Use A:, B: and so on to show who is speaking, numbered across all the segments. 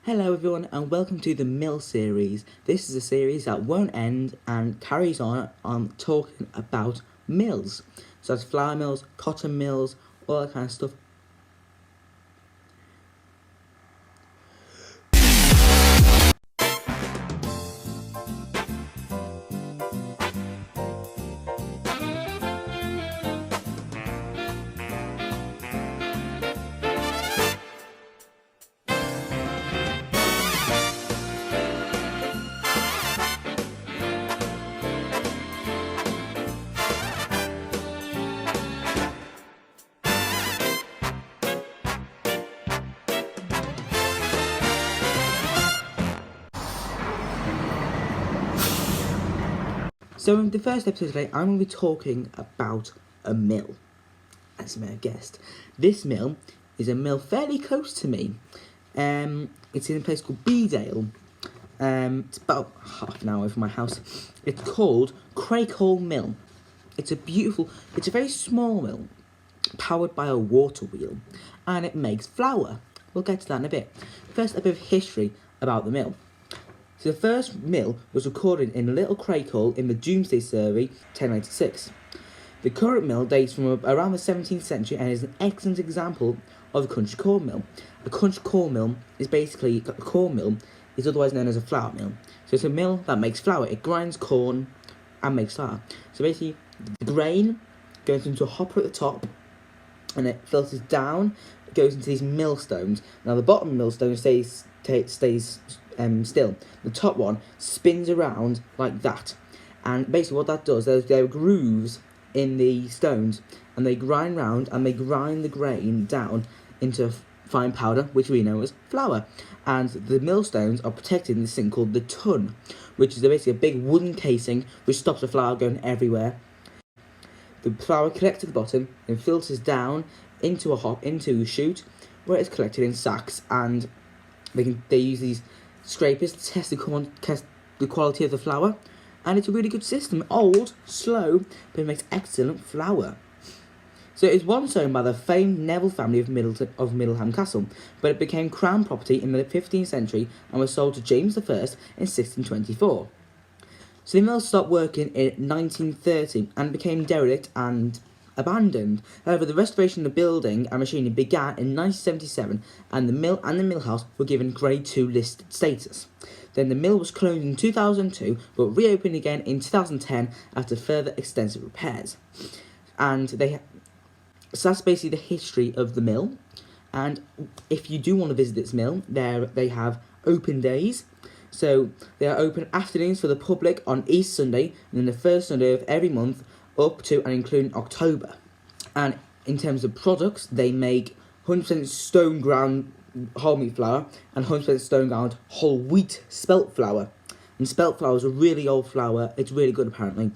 A: Hello everyone and welcome to the Mill series. This is a series that won't end and carries on talking about mills. So that's flour mills, cotton mills, all that kind of stuff. So in the first episode today, I'm going to be talking about a mill, as you may have guessed. This mill is a mill fairly close to me. It's in a place called Bedale. It's about half an hour away from my house. It's called Crakehall Mill. It's a very small mill, powered by a water wheel, and it makes flour. We'll get to that in a bit. First, a bit of history about the mill. So the first mill was recorded in Little Crakehall in the Domesday Survey, 1096. The current mill dates from around the 17th century and is an excellent example of a country corn mill. A country corn mill is basically, a corn mill is otherwise known as a flour mill. So it's a mill that makes flour. It grinds corn and makes flour. So basically, the grain goes into a hopper at the top and it filters down, it goes into these millstones. Now the bottom millstone stays still. The top one spins around like that, and basically what that does, there are grooves in the stones, and they grind round and they grind the grain down into fine powder, which we know as flour. And the millstones are protected in this thing called the tun, which is basically a big wooden casing which stops the flour going everywhere. The flour collects at the bottom and filters down into a chute, where it's collected in sacks, and they use these scrapers to test the quality of the flour, and it's a really good system. Old, slow, but it makes excellent flour. So it was once owned by the famed Neville family of Middleham Castle, but it became crown property in the 15th century and was sold to James I in 1624. So the mill stopped working in 1930 and became derelict and abandoned. However, the restoration of the building and machinery began in 1977, and the mill and the mill house were given Grade 2 listed status. Then the mill was closed in 2002, but reopened again in 2010 after further extensive repairs. And so that's basically the history of the mill. And if you do want to visit this mill, they have open days. So they are open afternoons for the public on Easter Sunday, and then the first Sunday of every month, up to and including October. And in terms of products, they make 100% stone ground whole wheat flour and 100% stone ground whole wheat spelt flour. And spelt flour is a really old flour. It's really good, apparently.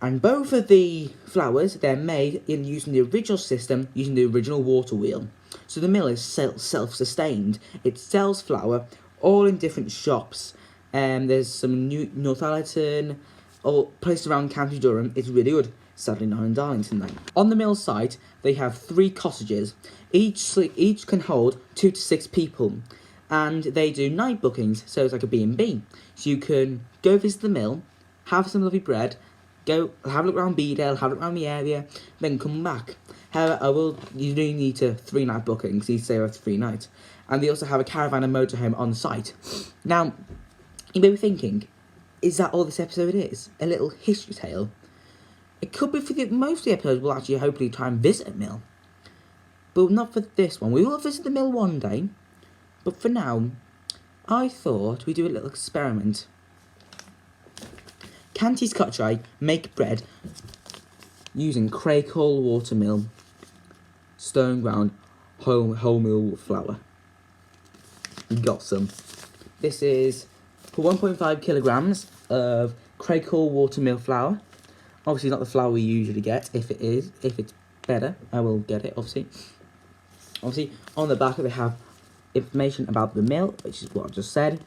A: And both of the flours, they're made using the original system, using the original water wheel. So the mill is self-sustained. It sells flour all in different shops. There's some Northallerton, or places around County Durham. It's really good. Sadly not in Darlington though. On the mill site, they have 3 cottages. Each can hold 2 to 6 people, and they do night bookings, so it's like a B&B. So you can go visit the mill, have some lovely bread, go have a look around Bedale, have a look around the area, then come back. However, you do need 3-night bookings. You stay there for 3 nights, and they also have a caravan and motorhome on site. Now, you may be thinking, is that all this episode is? A little history tale? It could be for most of the episodes we'll actually hopefully try and visit a mill. But not for this one. We will visit the mill one day. But for now, I thought we'd do a little experiment. Canty's Cottery make bread using Crakehall Water Mill stone ground whole mill flour. We got some. This is for 1.5 kilograms of Crakehall Water Mill flour. Obviously not the flour we usually get. If it's better, I will get it, obviously. Obviously, on the back they have information about the mill, which is what I just said.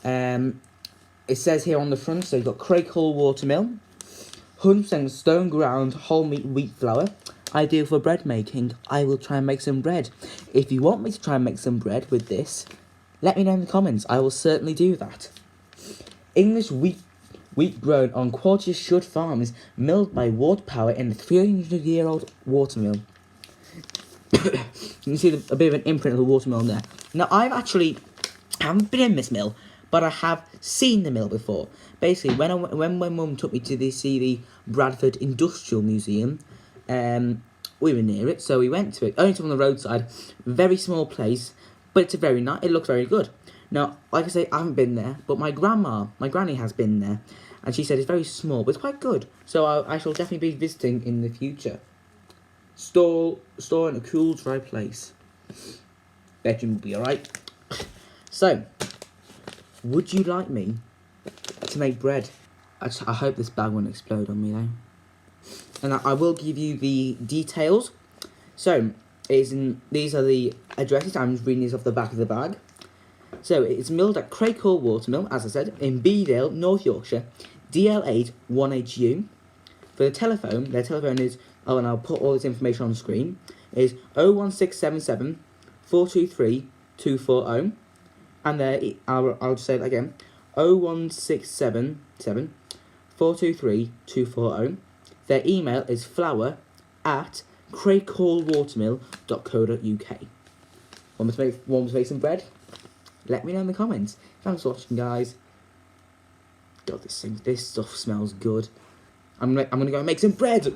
A: It says here on the front, so you've got Crakehall Water Mill, 100% stone ground whole wheat flour, ideal for bread making. I will try and make some bread. If you want me to try and make some bread with this, Let me know in the comments. I will certainly do that. English wheat grown on quality assured farms, milled by water power in a 300-year-old water mill. You can see a bit of an imprint of the water mill there. Now, I haven't been in this mill, but I have seen the mill before. Basically, when my mum took me to see the Bradford Industrial Museum, we were near it, so we went to it. Only on the roadside, very small place, but it's it looks very good. Now, like I say, I haven't been there, but my granny has been there, and she said it's very small, but it's quite good. So I shall definitely be visiting in the future. Store in a cool, dry place. Bedroom will be alright. So, would you like me to make bread? I hope this bag won't explode on me though. And I will give you the details. So, these are the addresses. I'm just reading these off the back of the bag. So, it's milled at Crakehall Water Mill, as I said, in Bedale, North Yorkshire, DL8 1HU. For the telephone, their telephone is, and I'll put all this information on the screen, is 01677 423 240. And I'll just say it again, 01677 423 240. Their email is flour@crakehallwatermill.co.uk. Want to make some bread? Let me know in the comments. Thanks for watching, guys. God, this stuff smells good. I'm gonna go and make some bread.